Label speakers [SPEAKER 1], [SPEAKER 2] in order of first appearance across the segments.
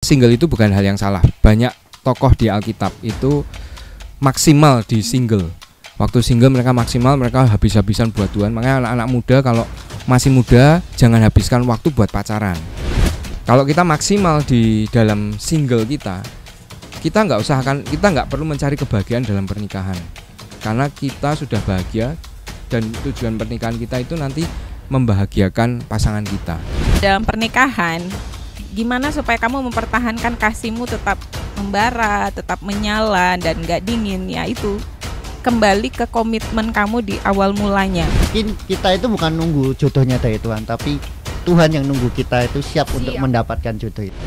[SPEAKER 1] single itu bukan hal yang salah. Banyak tokoh di Alkitab itu maksimal di single. Waktu single mereka maksimal, mereka habis-habisan buat Tuhan. Makanya anak-anak muda kalau masih muda jangan habiskan waktu buat pacaran. Kalau kita maksimal di dalam single kita nggak perlu mencari kebahagiaan dalam pernikahan. Karena kita sudah bahagia dan tujuan pernikahan kita itu nanti membahagiakan pasangan kita.
[SPEAKER 2] Dalam pernikahan, gimana supaya kamu mempertahankan kasihmu tetap membara, tetap menyala dan gak dingin? Ya itu kembali ke komitmen kamu di awal mulanya.
[SPEAKER 3] Mungkin kita itu bukan nunggu jodohnya dari Tuhan, tapi Tuhan yang nunggu kita itu siap untuk mendapatkan jodoh itu.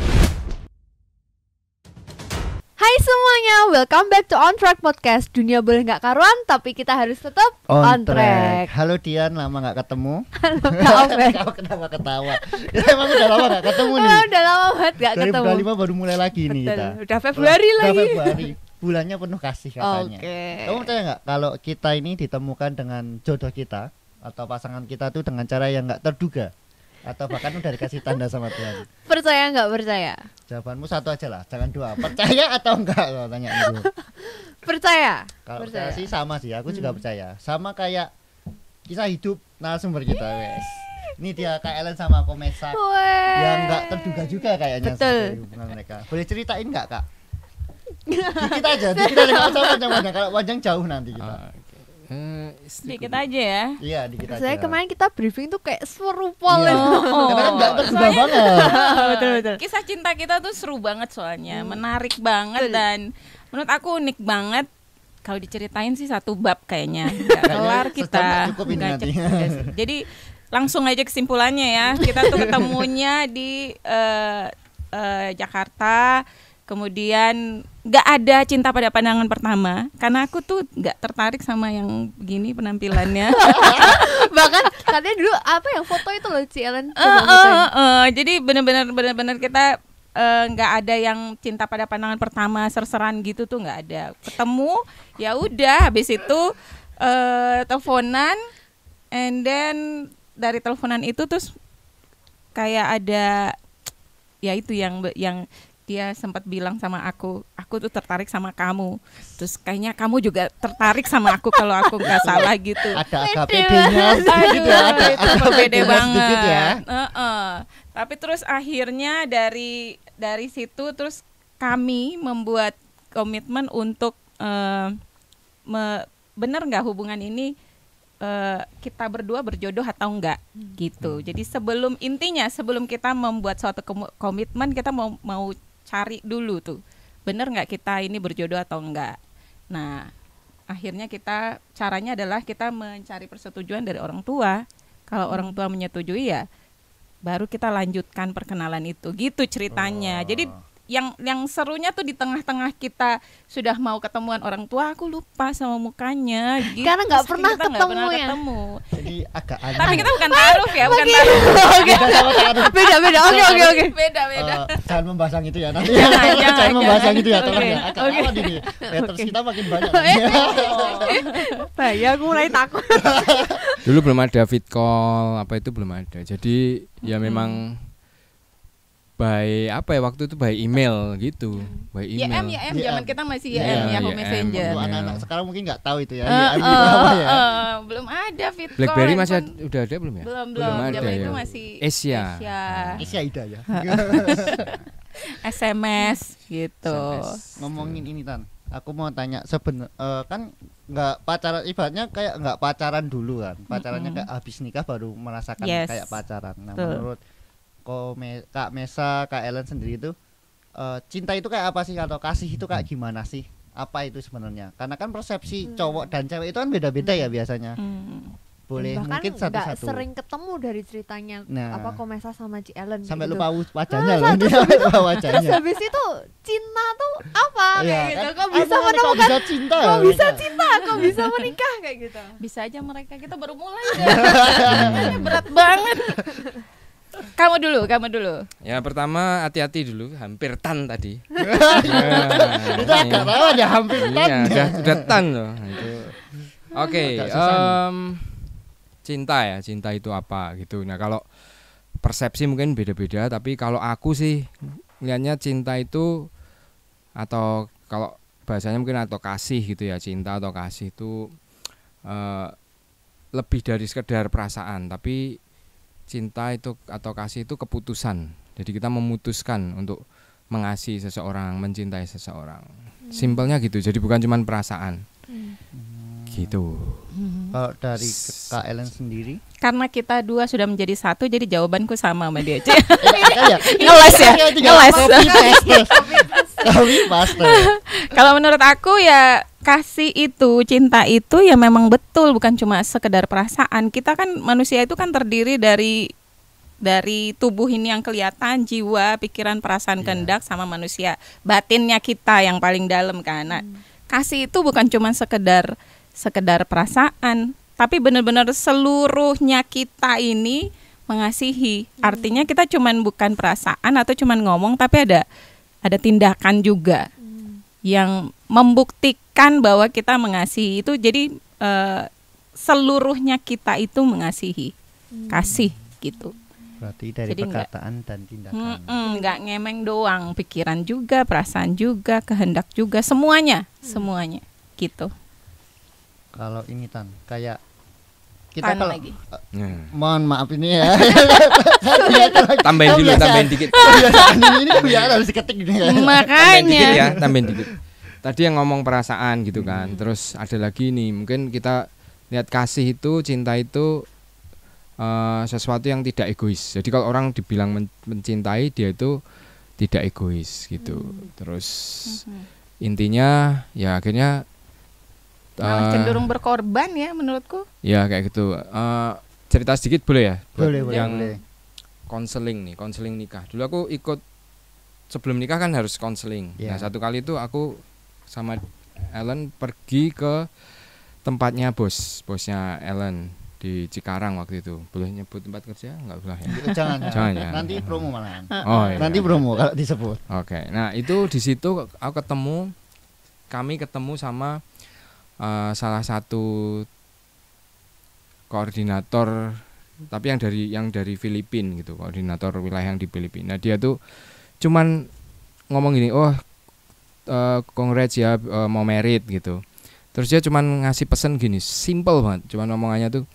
[SPEAKER 4] Hai semuanya, welcome back to On Track Podcast. Dunia boleh gak karuan, tapi kita harus tetap on track.
[SPEAKER 3] Halo Dian, lama gak ketemu.
[SPEAKER 4] Halo Kak Ope.
[SPEAKER 3] Kau kenapa ketawa? Ya, emang udah lama gak ketemu nih.
[SPEAKER 4] Udah lama banget gak ketemu.
[SPEAKER 3] 2025 baru mulai lagi nih kita.
[SPEAKER 4] Udah Februari lagi.
[SPEAKER 3] Udah Februari. Bulannya penuh kasih katanya.
[SPEAKER 4] Okay.
[SPEAKER 3] Kamu percaya gak kalau kita ini ditemukan dengan jodoh kita atau pasangan kita tuh dengan cara yang gak terduga? Atau bahkan udah dikasih tanda sama Tuhan?
[SPEAKER 4] Percaya nggak percaya?
[SPEAKER 3] Jawabanmu satu aja lah, jangan dua. Percaya atau enggak kalau tanya itu?
[SPEAKER 4] Percaya.
[SPEAKER 3] Kalau saya sih sama sih, aku juga percaya. Sama kayak kisah hidup narasumber kita, wes. Ini dia Kak Ellen sama Komesa yang nggak terduga juga kayaknya.
[SPEAKER 4] Betul.
[SPEAKER 3] Hubungan mereka. Boleh ceritain nggak Kak? Dikit aja, dikit aja nggak usah panjang-panjang. Kalau panjang jauh nanti kita.
[SPEAKER 2] Sedikit aja ya.
[SPEAKER 3] Iya, dikit aja.
[SPEAKER 4] Saya kemarin kita briefing tuh kayak seru pol.
[SPEAKER 3] Karena kan nggak terduga banget.
[SPEAKER 4] Betul.
[SPEAKER 2] Kisah cinta kita tuh seru banget soalnya, menarik banget dan menurut aku unik banget. Kalau diceritain sih satu bab kayaknya nggak kelar kita.
[SPEAKER 3] Cukup ini nanti.
[SPEAKER 2] Jadi langsung aja kesimpulannya ya. Kita tuh ketemunya di Jakarta. Kemudian gak ada cinta pada pandangan pertama, karena aku tuh gak tertarik sama yang begini penampilannya.
[SPEAKER 4] Bahkan katanya dulu apa yang foto itu loh Ci Ellen.
[SPEAKER 2] Jadi benar-benar kita nggak ada yang cinta pada pandangan pertama serseran gitu tuh nggak ada. Ketemu ya udah, habis itu teleponan, and then dari teleponan itu terus kayak ada ya itu yang dia sempat bilang sama aku tuh tertarik sama kamu. Terus kayaknya kamu juga tertarik sama aku kalau aku nggak salah gitu.
[SPEAKER 3] Ada agak pedenya sedikit ya,
[SPEAKER 2] itu pede banget
[SPEAKER 3] ya.
[SPEAKER 2] Tapi terus akhirnya dari situ terus kami membuat komitmen untuk bener nggak hubungan ini kita berdua berjodoh atau enggak gitu. Jadi sebelum kita membuat suatu komitmen, kita mau cari dulu tuh bener nggak kita ini berjodoh atau enggak. Nah akhirnya caranya adalah kita mencari persetujuan dari orang tua. Kalau orang tua menyetujui ya baru kita lanjutkan perkenalan itu gitu ceritanya. Jadi yang serunya tuh di tengah-tengah kita sudah mau ketemuan orang tua, aku lupa sama mukanya gitu.
[SPEAKER 4] Karena nggak pernah ketemu.
[SPEAKER 3] Jadi agak aneh.
[SPEAKER 2] Tapi kita bukan taruh ya, bukan taruh.
[SPEAKER 4] Beda. Oke.
[SPEAKER 2] Beda.
[SPEAKER 3] Jangan membahas yang itu ya nanti. Jangan membahas yang itu ya, tolong ya. Agak awal ini. Haters kita makin banyak.
[SPEAKER 4] Bahaya, aku mulai takut.
[SPEAKER 1] Dulu belum ada fit call, apa itu belum ada. Jadi ya memang waktu itu by email gitu. By email.
[SPEAKER 2] YM zaman kita masih Yahoo Messenger.
[SPEAKER 3] Anak-anak sekarang mungkin nggak tahu itu ya.
[SPEAKER 2] Belum ada fit call.
[SPEAKER 1] BlackBerry masih udah ada belum ya?
[SPEAKER 2] Belum.
[SPEAKER 1] Ada
[SPEAKER 2] Zaman
[SPEAKER 1] ya.
[SPEAKER 2] itu masih
[SPEAKER 1] Asia
[SPEAKER 3] Ida ya.
[SPEAKER 2] SMS gitu.
[SPEAKER 3] Ngomongin ini Tan, aku mau tanya kan nggak pacaran, ibaratnya kayak nggak pacaran dulu kan, pacarannya kayak habis nikah baru merasakan kayak pacaran. Nah menurut Kak Mesa, Kak Ellen sendiri itu cinta itu kayak apa sih, atau kasih itu kayak gimana sih? Apa itu sebenarnya? Karena kan persepsi cowok dan cewek itu kan beda-beda ya biasanya. Boleh
[SPEAKER 4] bahkan
[SPEAKER 3] mungkin satu-satu.
[SPEAKER 4] sering ketemu dari ceritanya Komesa sama Ci Ellen
[SPEAKER 3] sampai
[SPEAKER 4] gitu.
[SPEAKER 3] lupa wajahnya loh. Lupa wajahnya.
[SPEAKER 4] Terus habis itu cinta tuh apa kayak gitu. Kok bisa
[SPEAKER 3] menemukan, kok bisa cinta?
[SPEAKER 4] Kok bisa menikah kayak gitu.
[SPEAKER 2] Bisa aja mereka, kita baru mulai deh. Berat banget. Kamu dulu.
[SPEAKER 1] Ya pertama hati-hati dulu, hampir tan tadi.
[SPEAKER 3] Itu agak rawan ya, hampir tan.
[SPEAKER 1] Iya, udah tan loh. Oke, cinta itu apa gitu. Nah kalau persepsi mungkin beda-beda, tapi kalau aku sih ngelihatnya cinta itu, atau kalau bahasanya mungkin atau kasih gitu ya, cinta atau kasih itu lebih dari sekedar perasaan, tapi cinta itu atau kasih itu keputusan. Jadi kita memutuskan untuk mengasihi seseorang, mencintai seseorang. Simpelnya gitu. Jadi bukan cuma perasaan. Gitu.
[SPEAKER 3] Kalau dari Kak Ellen sendiri?
[SPEAKER 2] Karena kita dua sudah menjadi satu, jadi jawabanku sama sama dia. Ngeles ya, ngeles. Kalau menurut aku ya kasih itu, cinta itu ya memang betul, bukan cuma sekedar perasaan. Kita kan manusia itu kan terdiri dari tubuh ini yang kelihatan, jiwa, pikiran, perasaan, kehendak, sama manusia. Batinnya kita yang paling dalam kan. Nah, kasih itu bukan cuma sekedar perasaan, tapi benar-benar seluruhnya kita ini mengasihi. Artinya kita cuman bukan perasaan atau cuman ngomong, tapi ada tindakan juga yang membuktikan bahwa kita mengasihi itu. Jadi seluruhnya kita itu mengasihi, kasih gitu.
[SPEAKER 3] Berarti dari jadi perkataan dan tindakan.
[SPEAKER 2] Nggak ngemeng doang, pikiran juga, perasaan juga, kehendak juga, semuanya gitu.
[SPEAKER 3] Kalau ini Tan, kayak kita kalau
[SPEAKER 2] lagi.
[SPEAKER 3] Mohon maaf ini ya.
[SPEAKER 1] Tambahin dikit.
[SPEAKER 3] Ini biar harus diketik gini ya.
[SPEAKER 2] Makanya.
[SPEAKER 1] Tambahin dikit. Tadi yang ngomong perasaan gitu kan. Terus ada lagi nih, mungkin kita lihat kasih itu, cinta itu sesuatu yang tidak egois. Jadi kalau orang dibilang mencintai, dia itu tidak egois gitu. Terus intinya ya akhirnya
[SPEAKER 2] cenderung berkorban ya menurutku.
[SPEAKER 1] Ya kayak gitu. Cerita sedikit boleh ya?
[SPEAKER 3] Boleh.
[SPEAKER 1] Konseling nikah. Dulu aku ikut sebelum nikah kan harus konseling. Nah satu kali itu aku sama Ellen pergi ke tempatnya bosnya Ellen di Cikarang waktu itu. Boleh nyebut tempat kerja? Enggak boleh ya? Jangan ya.
[SPEAKER 3] Nanti promo malahan.
[SPEAKER 1] Oh iya.
[SPEAKER 3] Nanti promo kalau disebut.
[SPEAKER 1] Oke. Nah itu di situ kami ketemu sama salah satu koordinator, tapi yang dari Filipina gitu, koordinator wilayah yang di Filipina. Nah, dia tuh cuman ngomong gini, congrats ya, mau merit gitu. Terus dia cuman ngasih pesan gini, simple banget, cuman omongannya tuh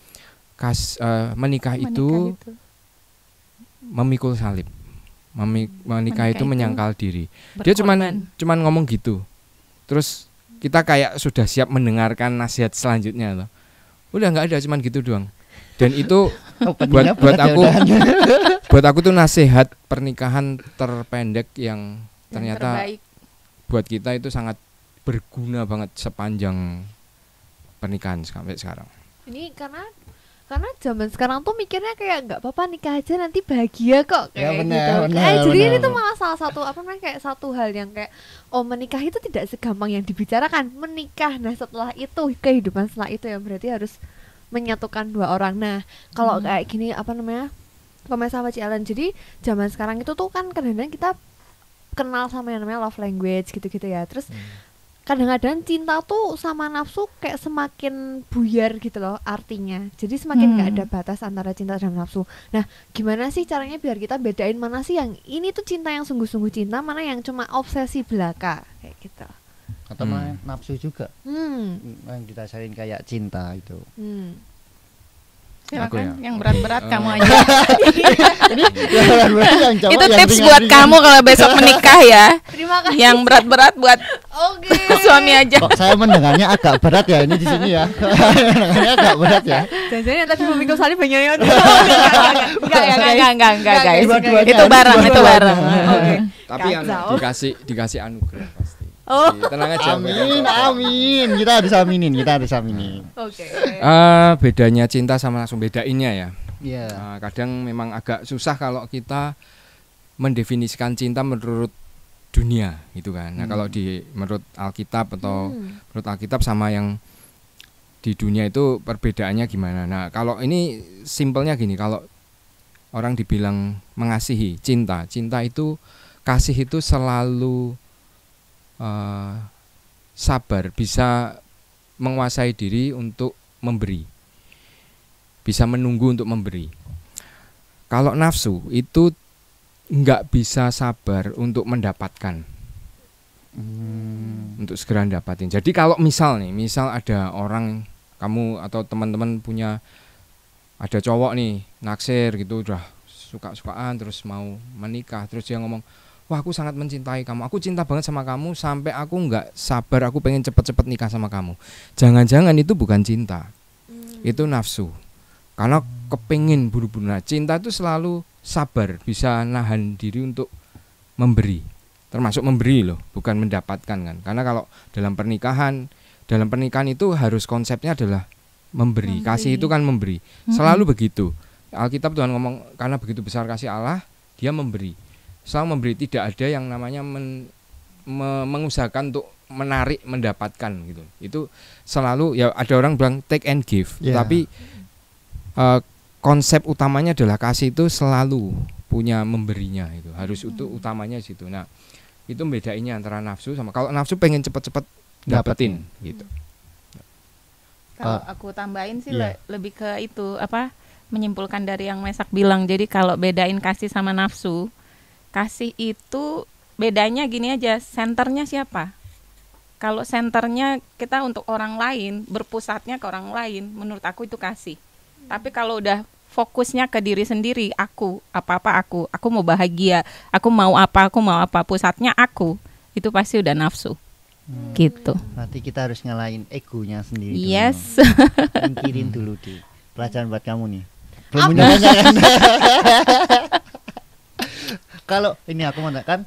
[SPEAKER 1] menikah itu memikul salib, menikah itu menyangkal diri. Dia cuman ngomong gitu. Terus kita kayak sudah siap mendengarkan nasihat selanjutnya loh. Udah nggak ada, cuman gitu doang. Dan itu buat aku tuh nasihat pernikahan terpendek yang ternyata terbaik. Buat kita itu sangat berguna banget sepanjang pernikahan sampai sekarang.
[SPEAKER 4] Ini karena zaman sekarang tuh mikirnya kayak nggak apa-apa nikah aja nanti bahagia kok kayak gitu. Jadi ini tuh malah salah satu kayak satu hal yang kayak menikah itu tidak segampang yang dibicarakan. Menikah, nah setelah itu kehidupan setelah itu yang berarti harus menyatukan dua orang. Nah kalau kayak gini komen sama Ci Ellen. Jadi zaman sekarang itu tuh kan kadang-kadang kita kenal sama yang namanya love language gitu-gitu ya. Terus kadang-kadang cinta tuh sama nafsu kayak semakin buyar gitu loh artinya. Jadi semakin gak ada batas antara cinta dan nafsu. Nah gimana sih caranya biar kita bedain mana sih yang ini tuh cinta yang sungguh-sungguh cinta, mana yang cuma obsesi belaka kayak gitu.
[SPEAKER 3] Atau mana nafsu juga yang dirasain kayak cinta itu.
[SPEAKER 2] Silakan yang berat-berat kamu aja. Itu tips buat kamu kalau besok menikah ya.
[SPEAKER 4] Terima kasih.
[SPEAKER 2] Yang berat-berat buat suami aja.
[SPEAKER 3] Kok saya mendengarnya agak berat ya ini di sini ya. Mendengarnya agak berat ya.
[SPEAKER 4] Jangan-jangan tadi memikul salib banyak.
[SPEAKER 2] Enggak guys. Itu barang.
[SPEAKER 1] Tapi yang dikasih anugerah pasti. Tenang aja.
[SPEAKER 3] Amin. Kita harus aminin.
[SPEAKER 4] Oke.
[SPEAKER 1] Bedanya cinta sama langsung bedainnya ya.
[SPEAKER 3] Iya.
[SPEAKER 1] Kadang memang agak susah kalau kita mendefinisikan cinta menurut dunia gitu kan. Nah, kalau menurut Alkitab atau menurut Alkitab sama yang di dunia itu perbedaannya gimana. Nah, kalau ini simpelnya gini, kalau orang dibilang mengasihi, cinta itu kasih itu selalu sabar, bisa menguasai diri untuk memberi, bisa menunggu untuk memberi. Kalau nafsu itu nggak bisa sabar untuk mendapatkan, untuk segera dapatin. Jadi kalau misal ada orang, kamu atau teman-teman punya, ada cowok nih naksir gitu, udah suka-sukaan terus mau menikah, terus dia ngomong, wah aku sangat mencintai kamu, aku cinta banget sama kamu sampai aku nggak sabar, aku pengen cepet-cepet nikah sama kamu. Jangan-jangan itu bukan cinta, itu nafsu. Karena kepingin buru-buru. Nah, cinta itu selalu sabar, bisa nahan diri untuk memberi, termasuk memberi loh, bukan mendapatkan kan. Karena kalau dalam pernikahan itu harus konsepnya adalah memberi. Kasih itu kan memberi, selalu begitu. Alkitab Tuhan ngomong, karena begitu besar kasih Allah, dia memberi, selalu memberi. Tidak ada yang namanya mengusahakan untuk menarik mendapatkan gitu. Itu selalu, ya ada orang bilang take and give, tapi konsep utamanya adalah kasih itu selalu punya memberinya, itu harus itu utamanya situ. Nah, itu bedainnya antara nafsu sama, kalau nafsu pengen cepet-cepet dapetin gitu.
[SPEAKER 2] Kalau aku tambahin sih lebih ke itu, apa, menyimpulkan dari yang Mesak bilang. Jadi kalau bedain kasih sama nafsu, kasih itu bedanya gini aja, senternya siapa? Kalau senternya kita untuk orang lain, berpusatnya ke orang lain, menurut aku itu kasih. Tapi kalau udah fokusnya ke diri sendiri, aku mau bahagia, aku mau apa, pusatnya aku, itu pasti udah nafsu. Gitu.
[SPEAKER 3] Berarti kita harus ngalahin egonya sendiri.
[SPEAKER 2] Yes.
[SPEAKER 3] Singkirin dulu di pelajaran buat kamu nih. Belum punya kan? Kalau ini aku mau kan,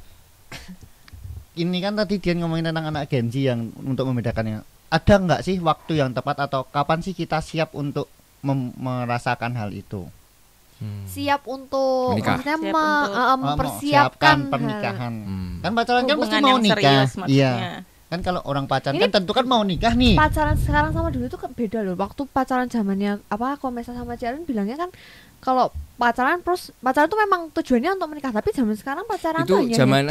[SPEAKER 3] ini kan tadi dia ngomongin tentang anak Gen Z yang untuk membedakannya. Ada nggak sih waktu yang tepat atau kapan sih kita siap untuk merasakan hal itu?
[SPEAKER 4] Siap untuk
[SPEAKER 1] menikah.
[SPEAKER 4] maksudnya
[SPEAKER 3] mempersiapkan pernikahan. Kan pacaran kan pasti mau nikah. Iya. Kan kalau orang pacaran kan tentu kan mau nikah nih.
[SPEAKER 4] Pacaran sekarang sama dulu itu beda loh. Waktu pacaran zamannya Komesa sama Ciaran bilangnya kan kalau pacaran tuh memang tujuannya untuk menikah, tapi zaman sekarang pacaran
[SPEAKER 1] itu
[SPEAKER 4] tuh hanya
[SPEAKER 1] zaman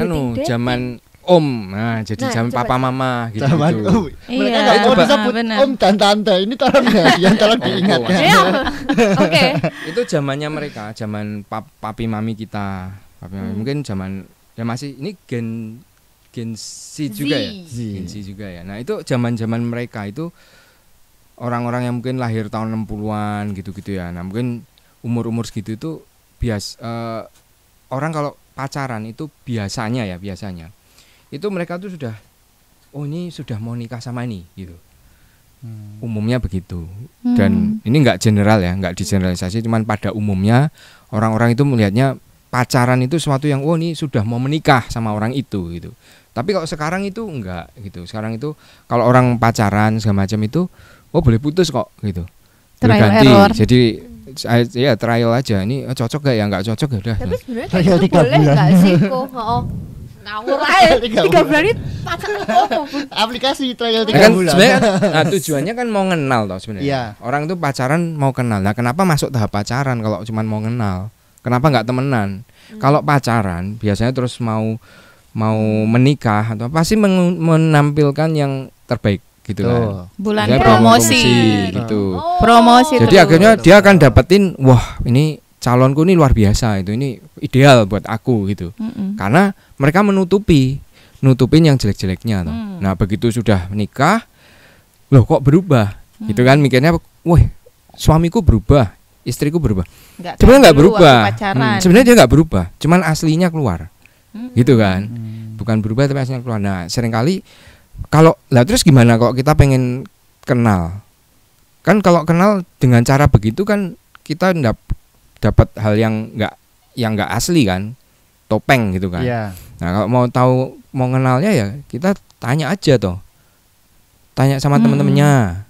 [SPEAKER 1] zaman om, jadi zaman papa mama gitu.
[SPEAKER 3] Zaman om. Mereka
[SPEAKER 2] Iya,
[SPEAKER 3] nggak mau
[SPEAKER 2] coba,
[SPEAKER 3] disebut
[SPEAKER 2] benar.
[SPEAKER 3] om dan tante. Ini tolong ya, tolong diingatkan.
[SPEAKER 4] Oke.
[SPEAKER 1] Itu zamannya mereka, zaman papi mami kita. Mungkin zaman ya masih ini Gen Z juga ya. Gen Z juga ya. Nah, itu zaman-zaman mereka itu orang-orang yang mungkin lahir tahun 60-an gitu-gitu ya. Nah, mungkin umur-umur segitu itu orang kalau pacaran itu biasanya itu mereka tuh sudah, oh ini sudah mau nikah sama ini gitu. Umumnya begitu. Dan ini enggak general ya, enggak digeneralisasi, cuman pada umumnya orang-orang itu melihatnya pacaran itu sesuatu yang, oh ini sudah mau menikah sama orang itu gitu. Tapi kalau sekarang itu enggak gitu. Sekarang itu kalau orang pacaran segala macam itu, oh boleh putus kok gitu. Berganti. Jadi ya trial aja. Ini cocok gak ya, enggak cocok ya udah.
[SPEAKER 4] Tapi sebenarnya itu boleh enggak sih kok? Ngawur aja 3 bulan ini pacaran
[SPEAKER 3] aplikasi trial 3
[SPEAKER 1] kan
[SPEAKER 3] bulan.
[SPEAKER 1] Sebenarnya tujuannya kan mau kenal toh sebenarnya.
[SPEAKER 3] Iya.
[SPEAKER 1] Orang itu pacaran mau kenal. Nah, kenapa masuk tahap pacaran kalau cuma mau kenal? Kenapa enggak temenan? Kalau pacaran biasanya terus mau menikah atau pasti menampilkan yang terbaik gitu kan.
[SPEAKER 2] Bulan
[SPEAKER 1] ya,
[SPEAKER 2] promosi
[SPEAKER 1] gitu.
[SPEAKER 2] Promosi.
[SPEAKER 1] Jadi akhirnya dia akan dapetin, wah ini calonku ini luar biasa, ini ideal buat aku gitu. Karena mereka nutupin yang jelek-jeleknya toh. Nah, begitu sudah menikah, loh kok berubah? Gitu kan mikirnya, wah, suamiku berubah, istriku berubah. Sebenarnya enggak berubah. Sebenarnya dia enggak berubah, cuman aslinya keluar. Gitu kan. Bukan berubah tapi aslinya keluar. Nah, seringkali kalau terus gimana kalau kita pengen kenal? Kan kalau kenal dengan cara begitu kan kita dapat hal yang enggak asli kan, topeng gitu kan.
[SPEAKER 3] Yeah.
[SPEAKER 1] Nah, kalau mau kenalnya ya kita tanya aja toh, tanya sama teman-temannya.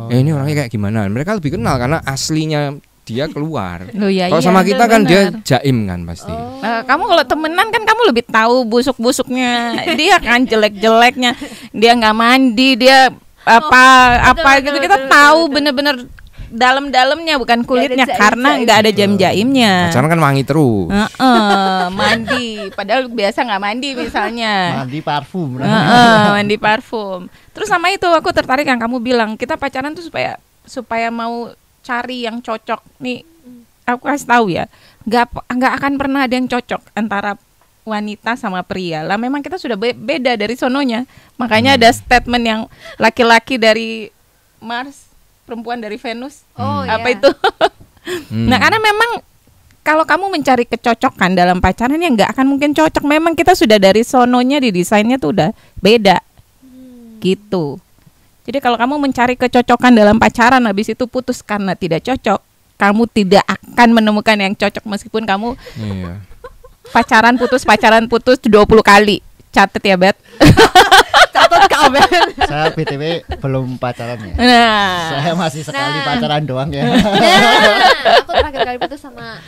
[SPEAKER 1] Ini orangnya kayak gimana? Mereka lebih kenal karena aslinya dia keluar. Kalau sama kita kan dia jaim kan pasti.
[SPEAKER 2] Kamu kalau temenan kan kamu lebih tahu busuk-busuknya dia kan, jelek-jeleknya. Dia nggak mandi, dia apa gitu. Kita tahu bener-bener dalam-dalamnya, bukan kulitnya, karena nggak ada jaim-jaimnya.
[SPEAKER 1] Pacaran kan wangi terus.
[SPEAKER 2] Mandi, padahal biasa nggak mandi misalnya.
[SPEAKER 3] Mandi parfum.
[SPEAKER 2] Mandi parfum. Terus sama itu aku tertarik yang kamu bilang, kita pacaran tuh supaya mau cari yang cocok nih. aku kasih tahu ya, nggak akan pernah ada yang cocok antara wanita sama pria lah. Memang kita sudah beda dari sononya. Makanya ada statement yang laki-laki dari Mars, perempuan dari Venus. Apa itu? Nah, karena memang kalau kamu mencari kecocokan dalam pacaran ya nggak akan mungkin cocok. Memang kita sudah dari sononya di desainnya tuh udah beda, gitu. Jadi kalau kamu mencari kecocokan dalam pacaran, habis itu putus karena tidak cocok, kamu tidak akan menemukan yang cocok meskipun kamu pacaran putus 20 kali. Catat ya, Bet.
[SPEAKER 4] Catat kabel.
[SPEAKER 3] Saya BTW belum pacaran ya.
[SPEAKER 2] Nah,
[SPEAKER 3] Saya masih sekali pacaran doang ya.
[SPEAKER 4] Aku terakhir kali putus sama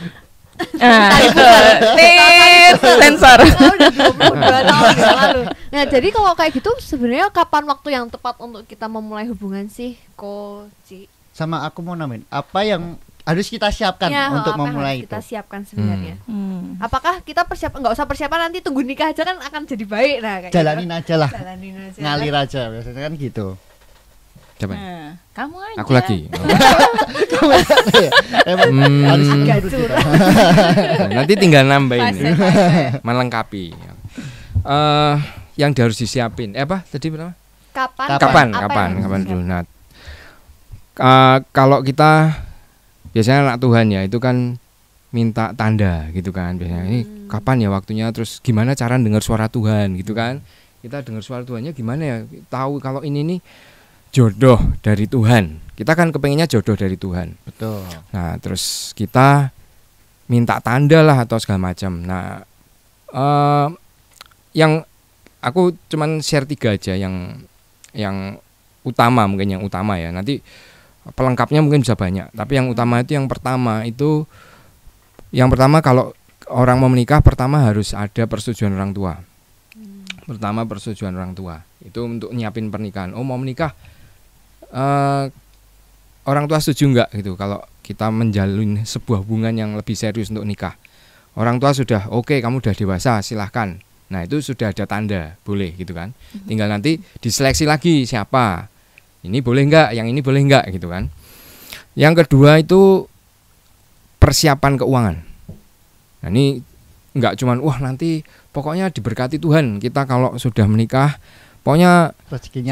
[SPEAKER 2] sensor.
[SPEAKER 4] Udah 22 tahun yang lalu. Nah, jadi kalau kayak gitu sebenarnya kapan waktu yang tepat untuk kita memulai hubungan sih, Koci?
[SPEAKER 3] Sama aku mau namain, apa yang harus kita siapkan untuk memulai itu?
[SPEAKER 4] Kita siapkan sebenarnya. Apakah kita persiapan, nggak usah persiapan, nanti tunggu nikah aja kan akan jadi baik. Nah, kayak
[SPEAKER 3] jalanin
[SPEAKER 4] gitu.
[SPEAKER 3] aja lah.
[SPEAKER 4] Jalanin aja.
[SPEAKER 3] Ngalir aja biasanya kan gitu.
[SPEAKER 1] Siapa?
[SPEAKER 2] Nah, kamu aja.
[SPEAKER 1] Aku lagi.
[SPEAKER 3] Harus
[SPEAKER 4] Agak
[SPEAKER 3] ikut
[SPEAKER 4] curang.
[SPEAKER 1] Nanti tinggal nambahin,
[SPEAKER 2] Fase-fase.
[SPEAKER 1] melengkapi. Yang harus disiapin. Apa tadi berapa? Kapan dulu. Nah, kalau kita biasanya anak Tuhan ya itu kan minta tanda gitu kan biasanya. Ini kapan ya waktunya, terus gimana cara dengar suara Tuhan gitu kan. Kita dengar suara Tuhannya gimana ya, tahu kalau ini nih jodoh dari Tuhan. Kita kan kepengennya jodoh dari Tuhan.
[SPEAKER 3] Betul.
[SPEAKER 1] Nah, terus kita minta tanda lah atau segala macam. Nah, yang aku cuman share 3 aja yang utama, mungkin yang utama ya. Nanti pelengkapnya mungkin bisa banyak. Tapi yang utama itu yang pertama kalau orang mau menikah pertama harus ada persetujuan orang tua. Pertama persetujuan orang tua. Itu untuk nyiapin pernikahan. Oh, mau menikah, orang tua setuju enggak gitu kalau kita menjalin sebuah hubungan yang lebih serius untuk nikah. Orang tua sudah oke, kamu udah dewasa, silahkan. Nah, itu sudah ada tanda, boleh gitu kan. Tinggal nanti diseleksi lagi siapa. Ini boleh enggak, yang ini boleh enggak gitu kan. Yang kedua itu persiapan keuangan. Nah, ini enggak cuman wah nanti pokoknya diberkati Tuhan kita kalau sudah menikah. Pokoknya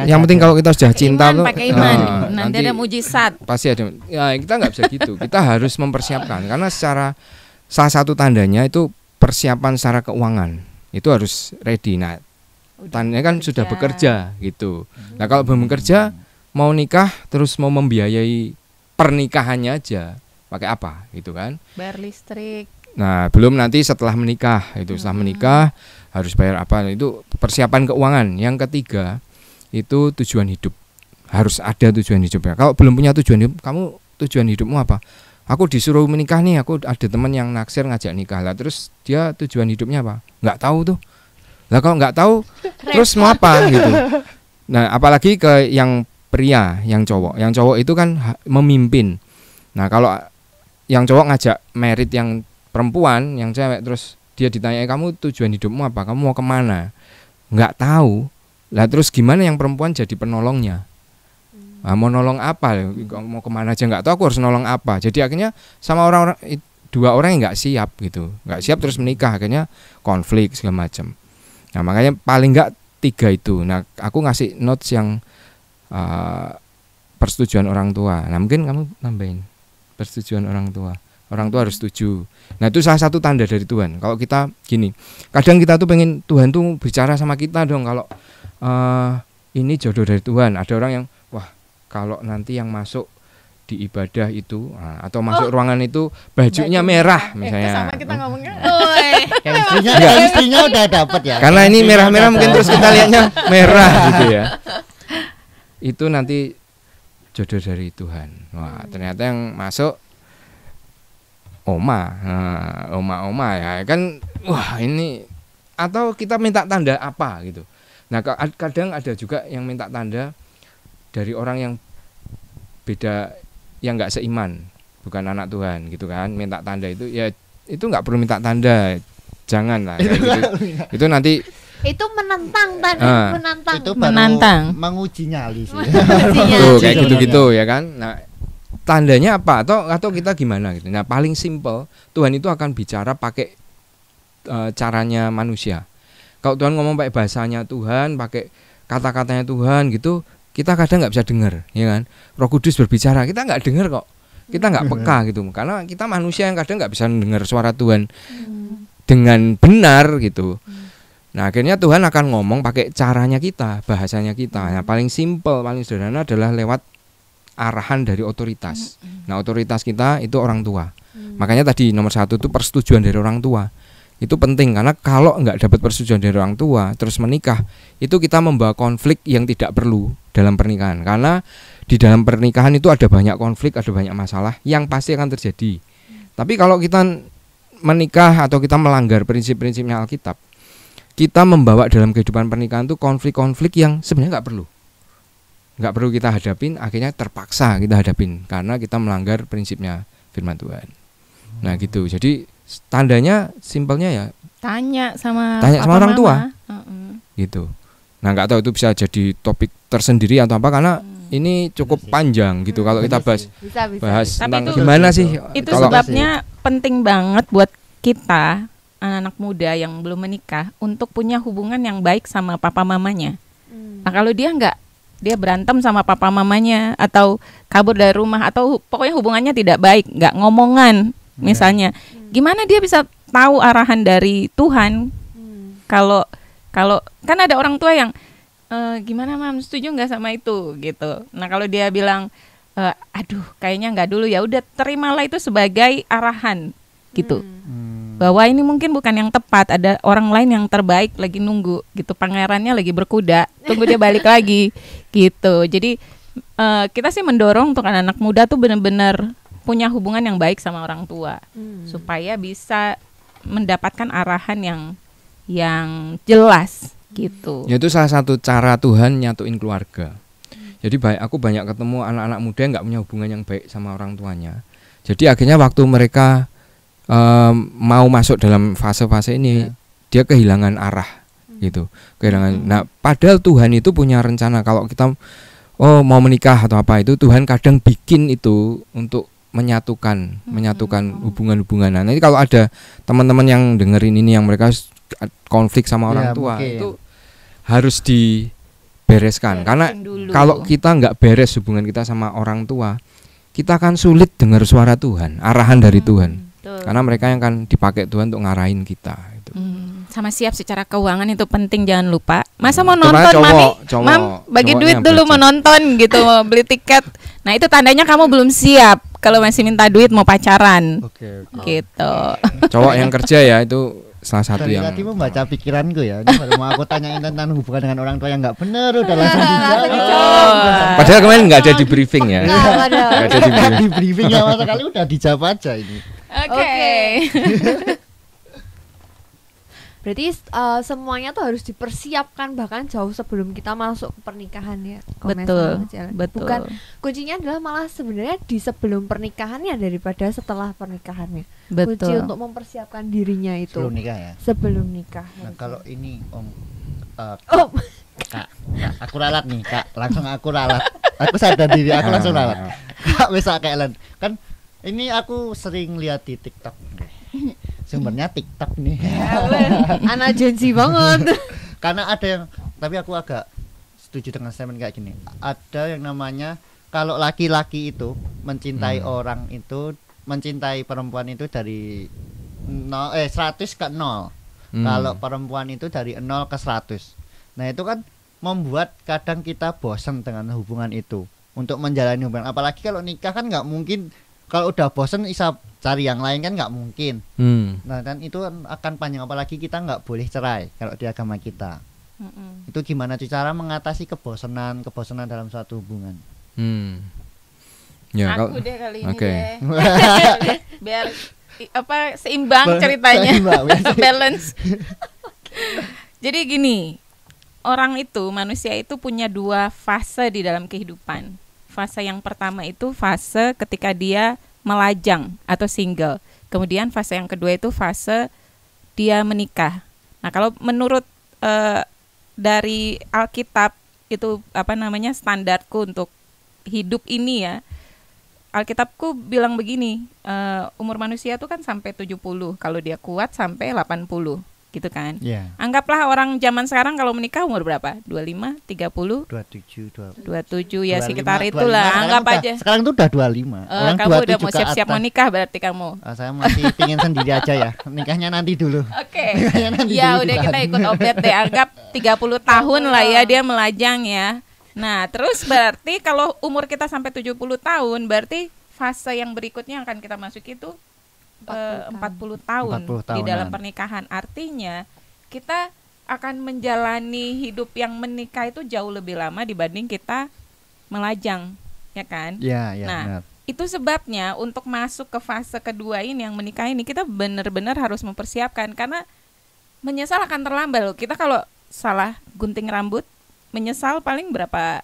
[SPEAKER 1] yang penting kalau kita sudah cinta tuh
[SPEAKER 2] pakai iman. Nanti ada mujizat.
[SPEAKER 1] Pasti ada. Ya, kita nggak bisa gitu. Kita harus mempersiapkan karena salah satu tandanya itu persiapan secara keuangan. Itu harus ready. Nah, tandanya kan sudah bekerja gitu. Nah, kalau belum bekerja mau nikah terus mau membiayai pernikahannya aja pakai apa gitu kan?
[SPEAKER 2] Bayar listrik.
[SPEAKER 1] Nah, belum nanti setelah menikah itu setelah menikah harus bayar apa, itu persiapan keuangan. Yang ketiga itu tujuan hidup, harus ada tujuan hidupnya. Kalau belum punya tujuan hidup, kamu tujuan hidupmu apa? Aku disuruh menikah nih, aku ada teman yang naksir ngajak nikah lah, terus dia tujuan hidupnya apa? Nggak tahu tuh. Lah kalau nggak tahu, terus mau apa gitu? Nah, apalagi ke yang pria, yang cowok itu kan memimpin. Nah, kalau yang cowok ngajak merit yang perempuan, yang cewek, terus dia ditanya kamu tujuan hidupmu apa, kamu mau kemana, nggak tahu lah, terus gimana yang perempuan jadi penolongnya? Mau nolong apa, mau kemana aja nggak tahu, aku harus nolong apa. Jadi akhirnya sama dua orang yang nggak siap gitu, nggak siap terus menikah, akhirnya konflik segala macam. Nah, makanya paling nggak 3 itu. Nah, aku ngasih notes yang persetujuan orang tua. Nah, mungkin kamu nambahin persetujuan orang tua. Orang tua harus setuju. Nah, itu salah satu tanda dari Tuhan. Kalau kita gini, kadang kita tuh pengen Tuhan tuh bicara sama kita dong. Kalau ini jodoh dari Tuhan. Ada orang yang wah, kalau nanti yang masuk di ibadah itu atau masuk ruangan itu bajunya merah misalnya.
[SPEAKER 2] Sama kita ngomongnya.
[SPEAKER 3] Istrinya udah dapet ya.
[SPEAKER 1] Karena ini merah-merah mungkin terus kita lihatnya merah gitu ya. Itu nanti jodoh dari Tuhan. Wah, ternyata yang masuk oma ya kan, wah ini, atau kita minta tanda apa gitu. Nah, kadang ada juga yang minta tanda dari orang yang beda, yang nggak seiman, bukan anak Tuhan gitu kan, minta tanda itu ya itu nggak perlu minta tanda, jangan lah gitu. Itu nanti
[SPEAKER 4] itu menantang tadi,
[SPEAKER 3] itu baru menguji nyali sih.
[SPEAKER 1] Tuh, kayak gitu-gitu ya kan. Nah, tandanya apa atau kita gimana gitu. Nah, paling simple Tuhan itu akan bicara pakai caranya manusia. Kalau Tuhan ngomong pakai bahasanya Tuhan, pakai kata-katanya Tuhan gitu, kita kadang nggak bisa dengar, ya kan? Roh Kudus berbicara, kita nggak dengar kok, kita nggak peka gitu, karena kita manusia yang kadang nggak bisa dengar suara Tuhan dengan benar gitu. Nah, akhirnya Tuhan akan ngomong pakai caranya kita, bahasanya kita. Nah, paling simple, paling sederhana adalah lewat arahan dari otoritas. Nah, otoritas kita itu orang tua. Makanya tadi nomor 1 itu persetujuan dari orang tua. Itu penting, karena kalau nggak dapat persetujuan dari orang tua terus menikah, itu kita membawa konflik yang tidak perlu dalam pernikahan. Karena di dalam pernikahan itu ada banyak konflik, ada banyak masalah yang pasti akan terjadi. Tapi kalau kita menikah atau kita melanggar prinsip-prinsipnya Alkitab, kita membawa dalam kehidupan pernikahan itu konflik-konflik yang sebenarnya nggak perlu kita hadapin, akhirnya terpaksa kita hadapin karena kita melanggar prinsipnya firman Tuhan. Nah gitu, jadi tandanya simpelnya ya
[SPEAKER 2] tanya sama
[SPEAKER 1] orang tua, gitu. Nah nggak tahu itu bisa jadi topik tersendiri atau apa, karena ini cukup panjang gitu kalau kita bahas tentang
[SPEAKER 2] itu,
[SPEAKER 1] gimana sih.
[SPEAKER 2] Itu sebabnya penting banget buat kita anak muda yang belum menikah untuk punya hubungan yang baik sama papa mamanya. Nah kalau dia berantem sama papa mamanya atau kabur dari rumah atau pokoknya hubungannya tidak baik, nggak ngomongan misalnya, gimana dia bisa tahu arahan dari Tuhan? Kalau kan ada orang tua yang gimana mam, setuju nggak sama itu gitu. Nah kalau dia bilang aduh kayaknya nggak dulu, ya udah terimalah itu sebagai arahan gitu. Bahwa ini mungkin bukan yang tepat, ada orang lain yang terbaik lagi nunggu gitu, pangerannya lagi berkuda, tunggu dia balik lagi gitu. Jadi kita sih mendorong untuk anak-anak muda tuh benar-benar punya hubungan yang baik sama orang tua, supaya bisa mendapatkan arahan yang jelas gitu.
[SPEAKER 1] Itu salah satu cara Tuhan nyatuin keluarga. Jadi aku banyak ketemu anak-anak muda yang nggak punya hubungan yang baik sama orang tuanya. Jadi akhirnya waktu mereka mau masuk dalam fase-fase ini, dia kehilangan arah gitu, Nah padahal Tuhan itu punya rencana. Kalau kita mau menikah atau apa, itu Tuhan kadang bikin itu untuk menyatukan hubungan-hubungan. Nah nanti kalau ada teman-teman yang dengerin ini yang mereka konflik sama orang tua, itu harus dibereskan. Karena kalau kita nggak beres hubungan kita sama orang tua, kita akan sulit dengar suara Tuhan, arahan dari Tuhan. Karena mereka yang akan dipakai Tuhan untuk ngarahin kita gitu.
[SPEAKER 2] Sama siap secara keuangan itu penting, jangan lupa. Masa mau nonton Mam bagi duit dulu mau nonton gitu, mau beli tiket. Nah itu tandanya kamu belum siap kalau masih minta duit mau pacaran. Gitu.
[SPEAKER 1] Cowok yang kerja ya itu salah satu yang
[SPEAKER 3] tadi membaca pikiranku ya. Ini baru mau aku tanyain tentang hubungan dengan orang tua yang nggak benar, udah langsung dijawab.
[SPEAKER 1] Padahal kemarin nggak ada di briefing ya.
[SPEAKER 3] Nggak ada di briefing sama sekali, udah dijawab aja ini.
[SPEAKER 2] Oke.
[SPEAKER 4] Berarti semuanya tuh harus dipersiapkan bahkan jauh sebelum kita masuk ke pernikahan ya.
[SPEAKER 2] Betul.
[SPEAKER 4] Bukan, kuncinya adalah malah sebenarnya di sebelum pernikahannya daripada setelah pernikahannya.
[SPEAKER 2] Betul.
[SPEAKER 4] Kunci untuk mempersiapkan dirinya itu
[SPEAKER 3] sebelum nikah ya.
[SPEAKER 4] Sebelum nikah.
[SPEAKER 3] Nah kalau ini Kak, aku ralat nih Kak, langsung aku ralat. Aku sadar diri, aku langsung ralat. Kak wes kayak kan ini aku sering lihat di TikTok. Sumbernya TikTok nih.
[SPEAKER 4] Anak Gen Z banget.
[SPEAKER 3] Karena ada yang, tapi aku agak setuju dengan statement kayak gini. Ada yang namanya kalau laki-laki itu mencintai orang itu, mencintai perempuan itu dari 100 ke 0. Kalau perempuan itu dari 0 ke 100. Nah itu kan membuat kadang kita bosan dengan hubungan itu untuk menjalani hubungan. Apalagi kalau nikah kan nggak mungkin. Kalau udah bosen bisa cari yang lain kan nggak mungkin. Nah dan itu akan panjang, apalagi kita nggak boleh cerai kalau di agama kita. Itu gimana cara mengatasi kebosanan dalam suatu hubungan?
[SPEAKER 2] Ya, aku deh kali ini deh. Biar seimbang ceritanya. Balance. Jadi gini, manusia itu punya 2 fase di dalam kehidupan. Fase yang pertama itu fase ketika dia melajang atau single. Kemudian fase yang kedua itu fase dia menikah. Nah, kalau menurut dari Alkitab itu standarku untuk hidup ini ya. Alkitabku bilang begini, umur manusia tuh kan sampai 70, kalau dia kuat sampai 80 gitu kan.
[SPEAKER 3] Iya.
[SPEAKER 2] Anggaplah orang zaman sekarang kalau menikah umur berapa? 25, 30,
[SPEAKER 3] 27
[SPEAKER 2] ya
[SPEAKER 3] 25,
[SPEAKER 2] sekitar
[SPEAKER 3] 25.
[SPEAKER 2] itulah,
[SPEAKER 3] Sekarang
[SPEAKER 2] anggap
[SPEAKER 3] udah-
[SPEAKER 2] aja.
[SPEAKER 3] Sekarang tuh udah 25. Orang
[SPEAKER 2] Kamu udah
[SPEAKER 3] 27
[SPEAKER 2] mau
[SPEAKER 3] ke
[SPEAKER 2] siap-siap mau
[SPEAKER 3] atas.
[SPEAKER 2] nikah berarti kamu.
[SPEAKER 3] Saya masih pingin sendiri aja ya. Nikahnya nanti dulu.
[SPEAKER 2] Oke.
[SPEAKER 3] Nikahnya nanti
[SPEAKER 2] Ya
[SPEAKER 3] dulu
[SPEAKER 2] udah, kita
[SPEAKER 3] ditahan.
[SPEAKER 2] ikut update deh. Anggap 30 tahun lah ya dia melajang ya. Nah, terus berarti kalau umur kita sampai 70 tahun, berarti fase yang berikutnya akan kita masuki itu 40 tahun
[SPEAKER 3] 40
[SPEAKER 2] di dalam
[SPEAKER 3] tahunan.
[SPEAKER 2] pernikahan. Artinya kita akan menjalani hidup yang menikah itu jauh lebih lama dibanding kita melajang, ya kan?
[SPEAKER 3] Iya, iya
[SPEAKER 2] Nah,
[SPEAKER 3] benar.
[SPEAKER 2] itu sebabnya untuk masuk ke fase kedua ini yang menikah ini kita benar-benar harus mempersiapkan, karena menyesal akan terlambat loh. Kita kalau salah gunting rambut menyesal paling berapa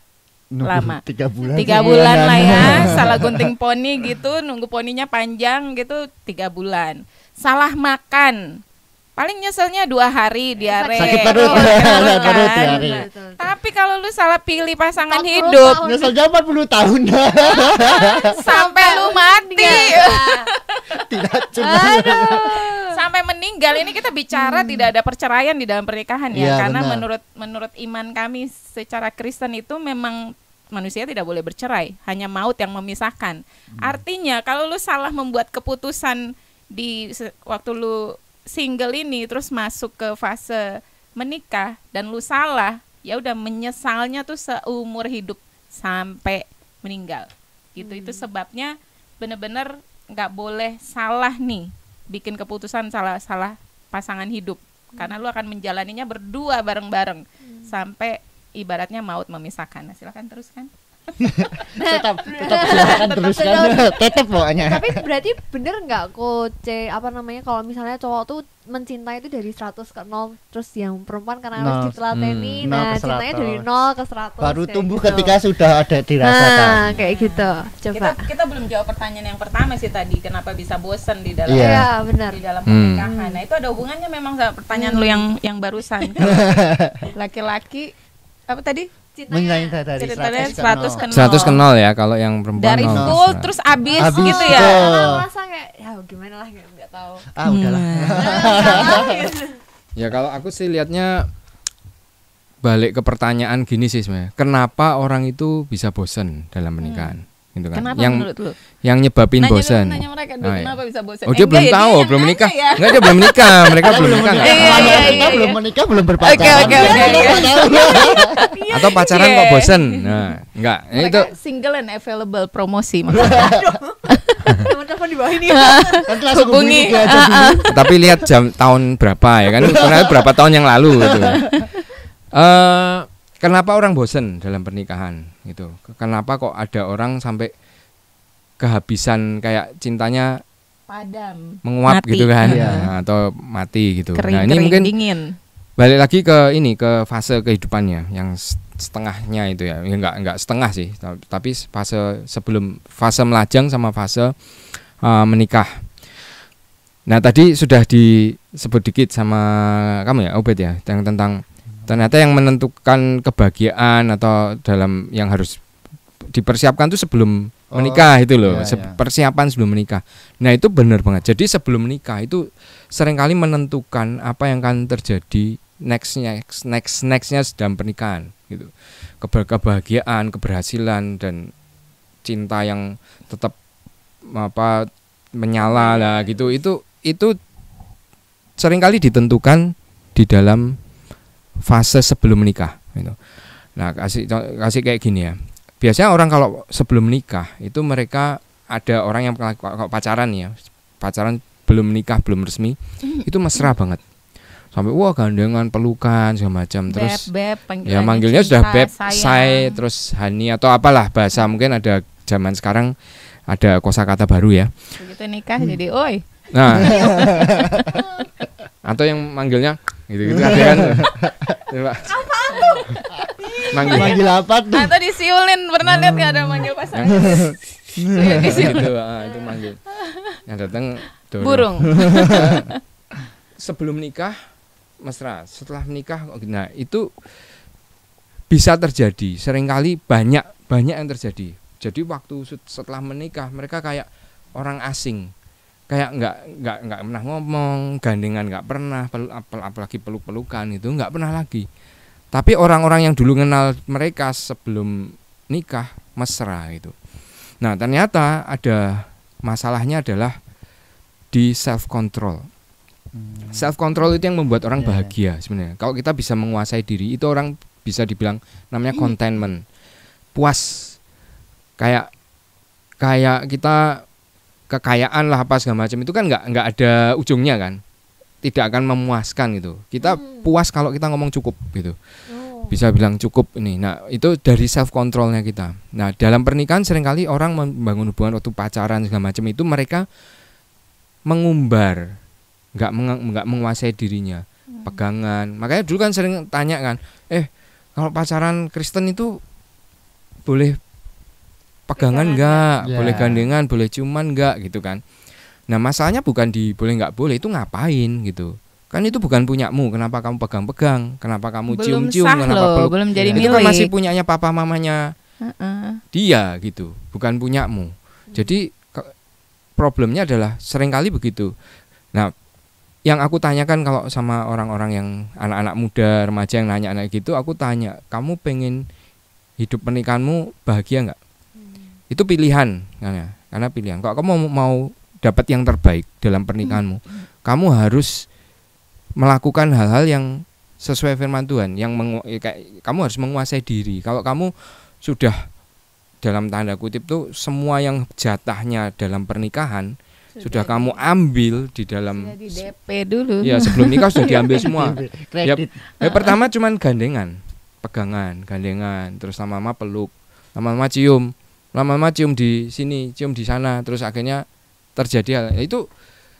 [SPEAKER 2] lama?
[SPEAKER 3] 3 bulan.
[SPEAKER 2] 3 bulan lah ya. Salah gunting poni gitu, nunggu poninya panjang gitu 3 bulan. Salah makan paling nyeselnya 2 hari diare.
[SPEAKER 3] Sakit perut.
[SPEAKER 2] Sakit perut
[SPEAKER 3] Sakit perut
[SPEAKER 2] kan.
[SPEAKER 3] 2 hari.
[SPEAKER 2] Tapi kalau lu salah pilih pasangan
[SPEAKER 4] 40
[SPEAKER 2] hidup
[SPEAKER 4] tahun.
[SPEAKER 3] Nyeselnya 40 tahun.
[SPEAKER 2] sampai lu mati,
[SPEAKER 3] Tidak cuma.
[SPEAKER 2] sampai meninggal, ini kita bicara tidak ada perceraian di dalam pernikahan ya,
[SPEAKER 3] Iya,
[SPEAKER 2] karena
[SPEAKER 3] benar.
[SPEAKER 2] menurut iman kami secara Kristen itu memang manusia tidak boleh bercerai, hanya maut yang memisahkan. Artinya kalau lu salah membuat keputusan di waktu lu single ini terus masuk ke fase menikah dan lu salah, ya udah menyesalnya tuh seumur hidup sampai meninggal. Gitu. Itu sebabnya benar-benar nggak boleh salah nih bikin keputusan salah pasangan hidup, karena lu akan menjalaninya berdua bareng-bareng sampai ibaratnya maut memisahkan. Nah, silakan teruskan.
[SPEAKER 3] tetap silakan teruskan. Tetap pokoknya.
[SPEAKER 4] Tapi berarti bener nggak coach apa namanya, kalau misalnya cowok tuh mencintai itu dari 100 ke 0, terus yang perempuan karena harus
[SPEAKER 3] 0.
[SPEAKER 4] ditelateni,
[SPEAKER 3] 0
[SPEAKER 4] nah
[SPEAKER 3] ke
[SPEAKER 4] cintanya
[SPEAKER 3] 100.
[SPEAKER 4] dari 0 ke 100
[SPEAKER 3] Baru
[SPEAKER 4] kayak
[SPEAKER 3] tumbuh
[SPEAKER 4] gitu.
[SPEAKER 3] ketika sudah ada dirasakan.
[SPEAKER 4] Nah kayak gitu, coba.
[SPEAKER 2] Kita belum jawab pertanyaan yang pertama sih tadi, kenapa bisa bosan di dalam
[SPEAKER 3] Iya.
[SPEAKER 4] Iya benar.
[SPEAKER 2] di dalam pernikahan. Nah, itu ada hubungannya memang sama pertanyaan lu yang barusan. Kalau laki-laki apa tadi?
[SPEAKER 3] Mencintai dari
[SPEAKER 2] Ceritanya
[SPEAKER 3] 100
[SPEAKER 2] 100 ke 0.
[SPEAKER 1] 100 ke 0 ya kalau yang perempuan
[SPEAKER 2] Dari
[SPEAKER 1] 0.
[SPEAKER 2] full terus habis
[SPEAKER 3] Habis,
[SPEAKER 2] gitu ya.
[SPEAKER 3] betul.
[SPEAKER 4] Karena merasa kayak ya gimana lah, nggak tahu.
[SPEAKER 3] Udahlah.
[SPEAKER 1] Ya kalau aku sih lihatnya balik ke pertanyaan gini sih sebenarnya. Kenapa orang itu bisa bosan dalam pernikahan? Gitu kan.
[SPEAKER 2] Kenapa
[SPEAKER 1] yang
[SPEAKER 2] menurut lu?
[SPEAKER 1] yang nyebabin bosan.
[SPEAKER 2] Nanya mereka dulu,
[SPEAKER 1] Oh, iya.
[SPEAKER 2] kenapa bisa bosan?
[SPEAKER 1] Oh, dia belum tahu, belum menikah. Enggak, dia belum menikah. Mereka belum menikah. nggak
[SPEAKER 2] Iya,
[SPEAKER 1] tahu.
[SPEAKER 2] iya,
[SPEAKER 3] Kita
[SPEAKER 2] iya.
[SPEAKER 3] belum menikah, belum berpacaran.
[SPEAKER 2] Oke.
[SPEAKER 1] Atau pacaran
[SPEAKER 2] Iya.
[SPEAKER 1] kok bosan. Nah, enggak. Itu
[SPEAKER 2] Mereka single and available promosi maksudnya.
[SPEAKER 4] Teman-teman di bawah ini.
[SPEAKER 3] Nanti langsung
[SPEAKER 2] Hubungi.
[SPEAKER 3] hubungi aja.
[SPEAKER 1] tapi lihat tahun berapa ya kan? Karena berapa tahun yang lalu gitu. Kenapa orang bosan dalam pernikahan gitu? Kenapa kok ada orang sampai kehabisan kayak cintanya
[SPEAKER 2] Padam.
[SPEAKER 1] menguap
[SPEAKER 2] Mati.
[SPEAKER 1] gitu kan?
[SPEAKER 3] Iya.
[SPEAKER 1] Nah, atau mati gitu.
[SPEAKER 2] Kering,
[SPEAKER 1] Nah, ini mungkin
[SPEAKER 2] dingin.
[SPEAKER 1] balik lagi ke ke fase kehidupannya yang setengahnya itu ya. Ya enggak setengah sih, tapi fase sebelum fase melajang sama fase menikah. Nah, tadi sudah disebut dikit sama kamu ya, Obed ya, yang tentang ternyata yang menentukan kebahagiaan atau dalam yang harus dipersiapkan tuh sebelum menikah itu loh,
[SPEAKER 3] iya, iya.
[SPEAKER 1] persiapan sebelum menikah. Nah, itu benar banget. Jadi sebelum menikah itu seringkali menentukan apa yang akan terjadi nextnya dalam pernikahan gitu. Kebahagiaan, keberhasilan dan cinta yang tetap menyala lah gitu. Itu seringkali ditentukan di dalam fase sebelum menikah gitu. Nah, kasih kayak gini ya. Biasanya orang kalau sebelum menikah itu mereka ada orang yang kalau pacaran ya, pacaran belum menikah, belum resmi, itu mesra banget. Sampai wah gandengan, pelukan segala macam. Terus
[SPEAKER 2] Beb,
[SPEAKER 1] ya manggilnya sudah beb, say, terus hani atau apalah bahasa, mungkin ada zaman sekarang ada kosakata baru ya.
[SPEAKER 2] Begitu nikah jadi oi.
[SPEAKER 1] Nah. Atau yang manggilnya gitu-gitu ada kan. Coba.
[SPEAKER 3] Manggil apa tuh?
[SPEAKER 2] Atau disiulin, pernah lihat nggak ada manggil pasangan?
[SPEAKER 1] Gitu, itu manggil. Yang datang
[SPEAKER 2] Burung.
[SPEAKER 1] Sebelum nikah mesra, setelah menikah nah itu bisa terjadi, seringkali banyak yang terjadi. Jadi waktu setelah menikah mereka kayak orang asing, kayak nggak pernah ngomong, gandengan nggak pernah, apalagi peluk-pelukan itu nggak pernah lagi. Tapi orang-orang yang dulu kenal mereka sebelum nikah mesra itu. Nah ternyata ada masalahnya adalah di self control. Self control itu yang membuat orang bahagia sebenarnya. Kalau kita bisa menguasai diri, itu orang bisa dibilang namanya contentment, puas. Kayak kita kekayaan lah apa segala macam itu kan nggak ada ujungnya kan, tidak akan memuaskan gitu. Kita puas kalau kita ngomong cukup gitu, bisa bilang cukup ini. Nah itu dari self controlnya kita. Nah dalam pernikahan seringkali orang membangun hubungan waktu pacaran segala macam itu mereka mengumbar, nggak menguasai dirinya, pegangan. Makanya dulu kan sering tanya kan, kalau pacaran Kristen itu boleh pegangan nggak, boleh gandengan, boleh ciuman nggak gitu kan. Nah masalahnya bukan di boleh nggak boleh, itu ngapain gitu. Kan itu bukan punyamu, kenapa kamu pegang-pegang, kenapa kamu cium-cium, kenapa peluk.
[SPEAKER 2] Belum jadi
[SPEAKER 1] itu
[SPEAKER 2] milik.
[SPEAKER 1] kan masih punyanya papa mamanya dia gitu, bukan punyamu. Jadi problemnya adalah seringkali begitu. Nah, yang aku tanyakan kalau sama orang-orang yang anak-anak muda, remaja yang nanya gitu, aku tanya, kamu pengen hidup pernikahanmu bahagia nggak? Itu pilihan, karena pilihan. Kalau kamu mau dapat yang terbaik dalam pernikahanmu, kamu harus melakukan hal-hal yang sesuai firman Tuhan, yang kamu harus menguasai diri. Kalau kamu sudah dalam tanda kutip tuh semua yang jatahnya dalam pernikahan sudah kamu ambil di dalam
[SPEAKER 2] di DP dulu.
[SPEAKER 1] Ya sebelum nikah sudah diambil semua. Pertama cuman gandengan, pegangan, gandengan, terus lama-lama peluk, lama-lama cium di sini, cium di sana, terus akhirnya terjadi hal itu.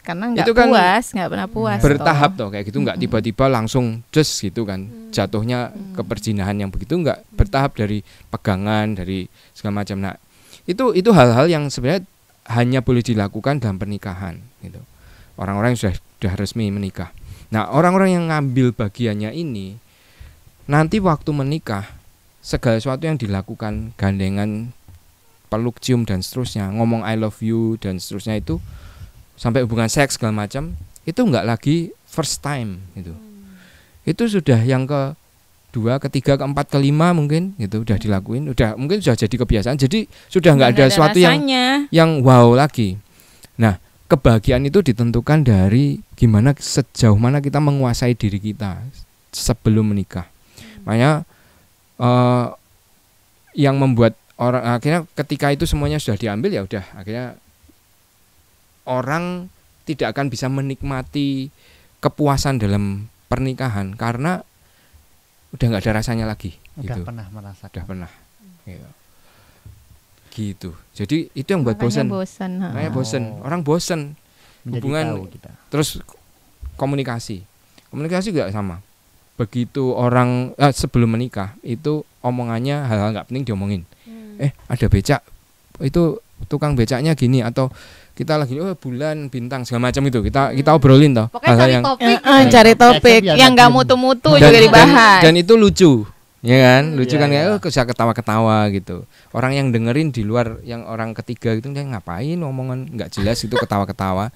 [SPEAKER 2] Karena nggak puas, nggak pernah puas.
[SPEAKER 1] Bertahap toh kayak gitu, nggak tiba-tiba langsung just gitu kan, jatuhnya ke perzinahan yang begitu, nggak bertahap dari pegangan, dari segala macam. Nah itu hal-hal yang sebenarnya hanya boleh dilakukan dalam pernikahan gitu. Orang-orang yang sudah resmi menikah. Nah orang-orang yang ngambil bagiannya ini nanti waktu menikah segala sesuatu yang dilakukan, gandengan, peluk, cium dan seterusnya, ngomong I love you dan seterusnya itu sampai hubungan seks segala macam itu nggak lagi first time gitu. Itu sudah yang kedua, ketiga, keempat, kelima mungkin gitu udah dilakuin, mungkin sudah jadi kebiasaan. Jadi sudah nggak ada sesuatu yang wow lagi. Nah kebahagiaan itu ditentukan dari gimana sejauh mana kita menguasai diri kita sebelum menikah. Makanya yang membuat orang akhirnya ketika itu semuanya sudah diambil, ya udah akhirnya orang tidak akan bisa menikmati kepuasan dalam pernikahan karena udah nggak ada rasanya lagi.
[SPEAKER 3] Udah
[SPEAKER 1] gitu.
[SPEAKER 3] Pernah merasakan.
[SPEAKER 1] Udah pernah. Gitu. Jadi itu yang buat bosan. Makanya bosan. Orang bosan. Hubungan terus komunikasi juga sama. Begitu orang sebelum menikah itu omongannya hal-hal nggak penting diomongin. Ada becak, itu tukang becaknya gini, atau kita lagi bulan bintang segala macam itu kita obrolin toh hal-hal yang
[SPEAKER 2] cari topik yang nggak mutu-mutu juga dibahas.
[SPEAKER 1] Dan itu lucu, ya kan? Lucu kan ya, bisa ketawa-ketawa gitu. Orang yang dengerin di luar, yang orang ketiga gitu, dia ngapain omongan nggak jelas itu ketawa-ketawa.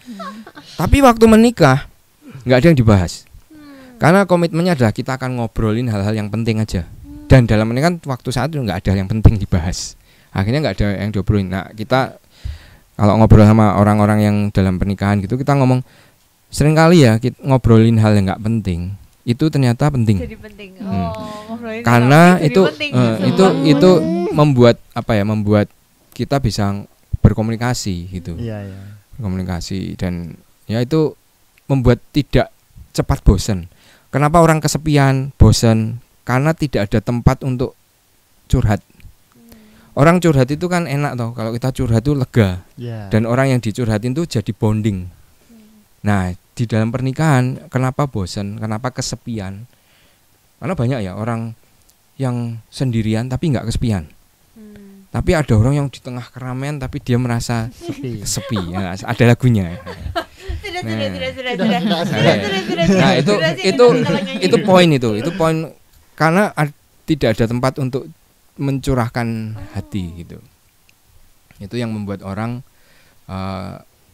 [SPEAKER 1] Tapi waktu menikah nggak ada yang dibahas. Karena komitmennya adalah kita akan ngobrolin hal-hal yang penting aja. Dan dalam pernikahan waktu saat itu nggak ada yang penting dibahas. Akhirnya nggak ada yang diobrolin. Nah kita kalau ngobrol sama orang-orang yang dalam pernikahan gitu, kita ngomong seringkali ya kita ngobrolin hal yang nggak penting itu ternyata penting. Jadi penting. Karena itu membuat membuat kita bisa berkomunikasi gitu. Komunikasi, dan ya itu membuat tidak cepat bosan. Kenapa orang kesepian, bosan? Karena tidak ada tempat untuk curhat. Orang curhat itu kan enak toh, kalau kita curhat itu lega. Dan orang yang dicurhatin itu jadi bonding. Nah, di dalam pernikahan kenapa bosan, kenapa kesepian? Karena banyak ya orang yang sendirian tapi nggak kesepian. Tapi ada orang yang di tengah keramaian tapi dia merasa sepi. Ya, ada lagunya. Nah, itu poin itu poin, karena tidak ada tempat untuk mencurahkan hati gitu. Itu yang membuat orang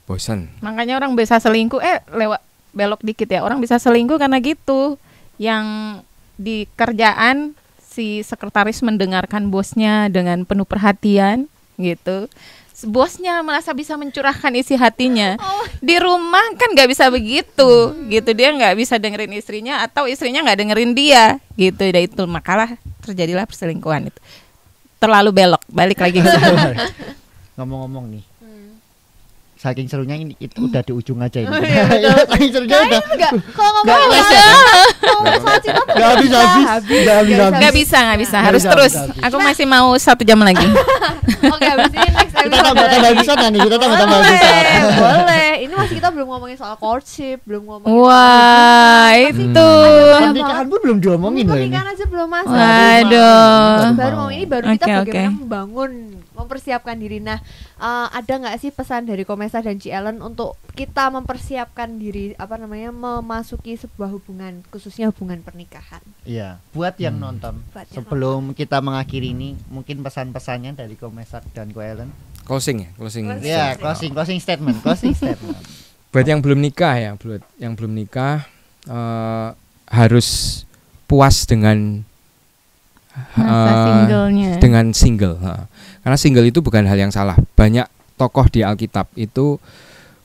[SPEAKER 1] bosan.
[SPEAKER 2] Makanya orang bisa selingkuh, lewat belok dikit ya. Orang bisa selingkuh karena gitu. Yang di kerjaan si sekretaris mendengarkan bosnya dengan penuh perhatian gitu. Bosnya merasa bisa mencurahkan isi hatinya. Di rumah kan nggak bisa begitu, gitu. Dia nggak bisa dengerin istrinya atau istrinya nggak dengerin dia, gitu. Dan itu makalah terjadilah perselingkuhan itu. Terlalu belok, balik lagi.
[SPEAKER 3] Ngomong-ngomong nih, saking serunya ini itu udah di ujung aja ini.
[SPEAKER 4] Saking
[SPEAKER 3] serunya udah.
[SPEAKER 4] Kalau ngomong soal cinta
[SPEAKER 3] Nggak
[SPEAKER 2] bisa, harus terus. Aku masih mau 1 jam lagi.
[SPEAKER 4] Oke, habis ini next
[SPEAKER 3] Kita
[SPEAKER 4] episode.
[SPEAKER 3] tambah episode nih, kita tambah episode.
[SPEAKER 4] Boleh. Ini masih kita belum ngomongin soal courtship, belum ngomongin.
[SPEAKER 2] Wah, itu.
[SPEAKER 3] Pernikahan pun belum diomongin loh ini.
[SPEAKER 4] Pernikahan aja belum masuk.
[SPEAKER 2] Waduh.
[SPEAKER 4] Baru ngomong ini baru kita
[SPEAKER 2] Oke.
[SPEAKER 4] bagaimana membangun, mempersiapkan diri. Nah, ada nggak sih pesan dari Komesa dan Ci Ellen untuk kita mempersiapkan diri memasuki sebuah hubungan, khususnya hubungan pernikahan?
[SPEAKER 3] Iya, buat yang nonton.
[SPEAKER 4] Buat yang
[SPEAKER 3] Sebelum kita mengakhiri ini, mungkin pesan-pesannya dari Komesa dan Ko Ellen.
[SPEAKER 1] Closing.
[SPEAKER 3] Iya, closing statement.
[SPEAKER 1] Buat yang belum nikah harus puas dengan
[SPEAKER 2] Masa singlenya.
[SPEAKER 1] dengan single. Karena single itu bukan hal yang salah. Banyak tokoh di Alkitab itu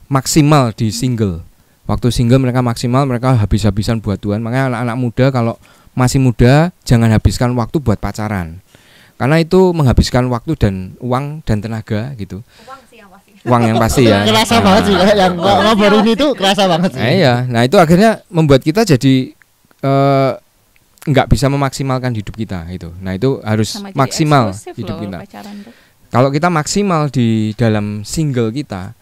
[SPEAKER 1] maksimal di single. Waktu single mereka maksimal, mereka habis-habisan buat Tuhan. Makanya anak-anak muda kalau masih muda jangan habiskan waktu buat pacaran. Karena itu menghabiskan waktu dan uang dan tenaga gitu. Uang yang pasti ya.
[SPEAKER 3] Kerasa banget sih yang ngobrol ini tuh kerasa banget sih.
[SPEAKER 1] Iya, nah itu akhirnya membuat kita jadi nggak bisa memaksimalkan hidup kita itu. Nah itu harus
[SPEAKER 2] Sama jadi
[SPEAKER 1] maksimal
[SPEAKER 2] eksklusif
[SPEAKER 1] hidup
[SPEAKER 2] loh
[SPEAKER 1] kita.
[SPEAKER 2] pacaran tuh.
[SPEAKER 1] Kalau kita maksimal di dalam single kita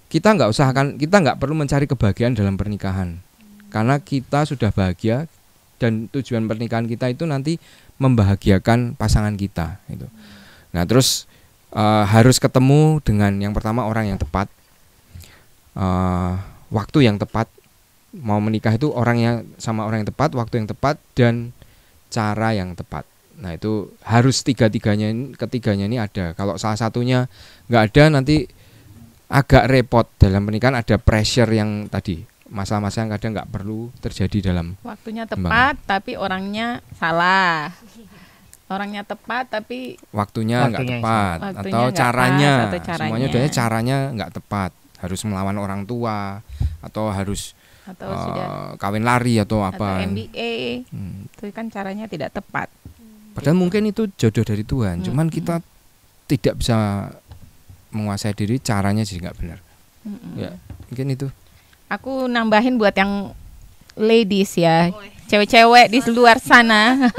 [SPEAKER 1] nggak perlu mencari kebahagiaan dalam pernikahan, karena kita sudah bahagia dan tujuan pernikahan kita itu nanti membahagiakan pasangan kita itu. Nah terus harus ketemu dengan yang pertama orang yang tepat, waktu yang tepat. Mau menikah itu sama orang yang tepat, waktu yang tepat, dan cara yang tepat. Nah itu harus ketiganya ini ada. Kalau salah satunya nggak ada, nanti agak repot dalam pernikahan. Ada pressure yang tadi, masalah-masalah yang kadang nggak perlu terjadi dalam
[SPEAKER 2] Waktunya tepat tapi orangnya salah. Orangnya tepat tapi
[SPEAKER 1] waktunya nggak tepat,
[SPEAKER 2] Waktunya
[SPEAKER 1] atau
[SPEAKER 2] nggak
[SPEAKER 1] caranya,
[SPEAKER 2] pas, atau caranya.
[SPEAKER 1] semuanya udah caranya nggak tepat, harus melawan orang tua atau harus
[SPEAKER 2] sudah
[SPEAKER 1] kawin lari atau
[SPEAKER 2] atau
[SPEAKER 1] apa.
[SPEAKER 2] MBA. Itu kan caranya tidak tepat.
[SPEAKER 1] Padahal mungkin itu jodoh dari Tuhan, cuman kita tidak bisa menguasai diri, caranya jadi nggak benar. Ya mungkin itu.
[SPEAKER 2] Aku nambahin buat yang ladies ya, cewek-cewek di luar sana.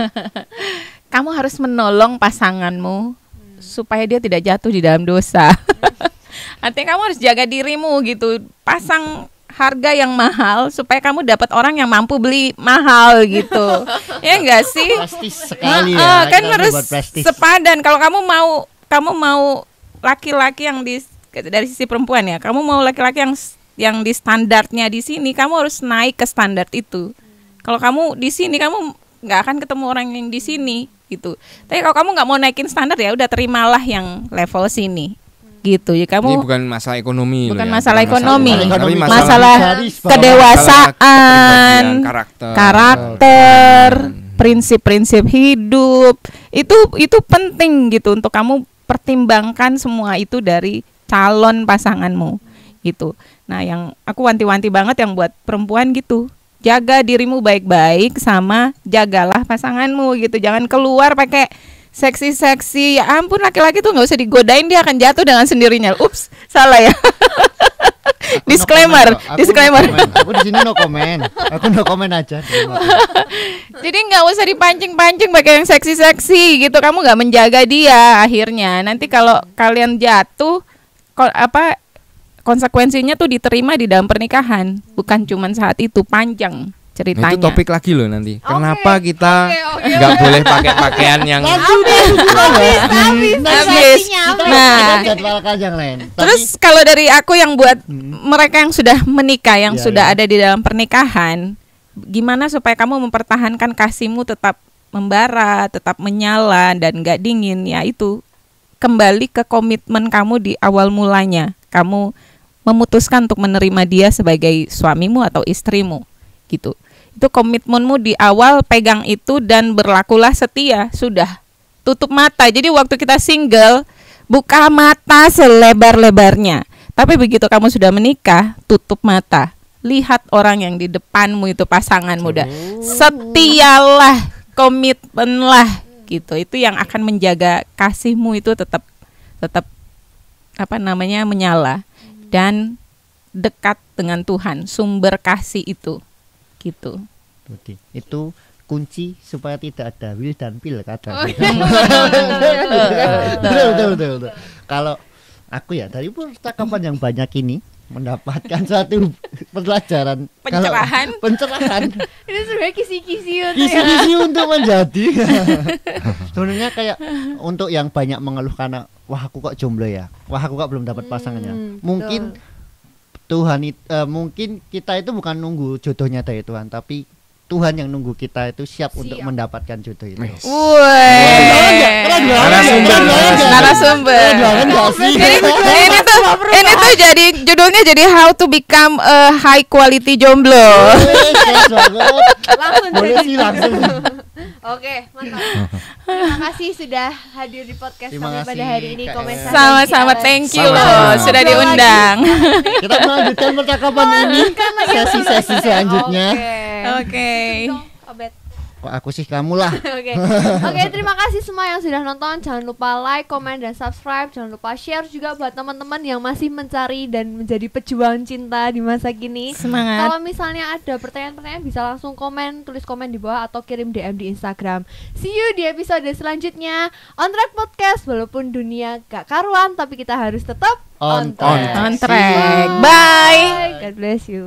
[SPEAKER 2] Kamu harus menolong pasanganmu supaya dia tidak jatuh di dalam dosa. Artinya kamu harus jaga dirimu gitu, pasang harga yang mahal supaya kamu dapat orang yang mampu beli mahal gitu. Ya enggak sih?
[SPEAKER 3] Prestis sekali ya.
[SPEAKER 2] Kan harus sepadan. Kalau kamu mau laki-laki yang dari sisi perempuan ya, kamu mau laki-laki yang di standarnya di sini, kamu harus naik ke standar itu. Kalau kamu di sini, kamu nggak akan ketemu orang yang di sini gitu. Tapi kalau kamu nggak mau naikin standar, ya udah terimalah yang level sini. Gitu ya, kamu
[SPEAKER 1] ini bukan masalah ekonomi,
[SPEAKER 2] bukan
[SPEAKER 1] loh ya.
[SPEAKER 2] masalah ekonomi,
[SPEAKER 1] tapi
[SPEAKER 2] masalah kedewasaan, karakter, prinsip-prinsip hidup. Itu penting gitu untuk kamu pertimbangkan semua itu dari calon pasanganmu gitu. Nah, yang aku wanti-wanti banget yang buat perempuan gitu, jaga dirimu baik-baik sama jagalah pasanganmu gitu. Jangan keluar pakai seksi-seksi, ya ampun, laki-laki tuh nggak usah digodain, dia akan jatuh dengan sendirinya. Ups, salah ya. Disclaimer.
[SPEAKER 3] Aku di sini no comment. Aku no comment aja.
[SPEAKER 2] Jadi nggak usah dipancing-pancing pakai yang seksi-seksi gitu. Kamu nggak menjaga dia, akhirnya nanti kalau kalian jatuh, konsekuensinya tuh diterima di dalam pernikahan, bukan cuma saat itu, panjang ceritanya.
[SPEAKER 1] Nah, itu topik lagi loh nanti. Kenapa kita nggak boleh pakai pakaian yang
[SPEAKER 2] habis. Nah,
[SPEAKER 3] jadwalkan yang lain.
[SPEAKER 2] Terus kalau dari aku yang buat mereka yang sudah menikah, yang sudah ada di dalam pernikahan, gimana supaya kamu mempertahankan kasihmu tetap membara, tetap menyala dan nggak dingin? Ya itu, kembali ke komitmen kamu di awal mulanya. Kamu memutuskan untuk menerima dia sebagai suamimu atau istrimu gitu. Itu komitmenmu di awal, pegang itu dan berlakulah setia. Sudah, tutup mata. Jadi waktu kita single, buka mata selebar-lebarnya. Tapi begitu kamu sudah menikah, tutup mata. Lihat orang yang di depanmu itu, pasanganmu. Setialah, komitmenlah gitu. Itu yang akan menjaga kasihmu itu tetap menyala dan dekat dengan Tuhan, sumber kasih itu. Gitu.
[SPEAKER 3] Oke, itu kunci supaya tidak ada will dan pil kadang. Betul. Kalau aku ya dari percakapan yang banyak ini mendapatkan satu pelajaran pencerahan.
[SPEAKER 4] Ini sebenarnya kisi-kisi
[SPEAKER 3] untuk menjadi. Sebenarnya kayak untuk yang banyak mengeluh karena wah aku kok jomblo ya, wah aku kok belum dapat pasangannya. Mungkin Tuhan mungkin kita itu bukan nunggu jodohnya dari Tuhan, tapi Tuhan yang nunggu kita itu siap untuk mendapatkan jodoh itu.
[SPEAKER 2] Narasumber. Ini tuh jadi judulnya jadi How to Become a High Quality Jomblo.
[SPEAKER 3] Langsung.
[SPEAKER 4] Oke, mantap. Terima kasih sudah hadir di podcast kami pada hari ini.
[SPEAKER 2] Sama-sama, thank you loh sudah diundang.
[SPEAKER 3] Kita melanjutkan percakapan ini sesi-sesi selanjutnya.
[SPEAKER 2] Oke.
[SPEAKER 3] Kok aku sih kamu lah.
[SPEAKER 4] Oke, terima kasih semua yang sudah nonton. Jangan lupa like, komen, dan subscribe. Jangan lupa share juga buat teman-teman yang masih mencari dan menjadi pejuang cinta di masa kini.
[SPEAKER 2] Semangat.
[SPEAKER 4] Kalau misalnya ada pertanyaan-pertanyaan bisa langsung tulis komen di bawah atau kirim DM di Instagram. See you di episode selanjutnya. On Track Podcast, walaupun dunia gak karuan tapi kita harus tetap
[SPEAKER 3] on track.
[SPEAKER 2] Bye.
[SPEAKER 4] God bless you.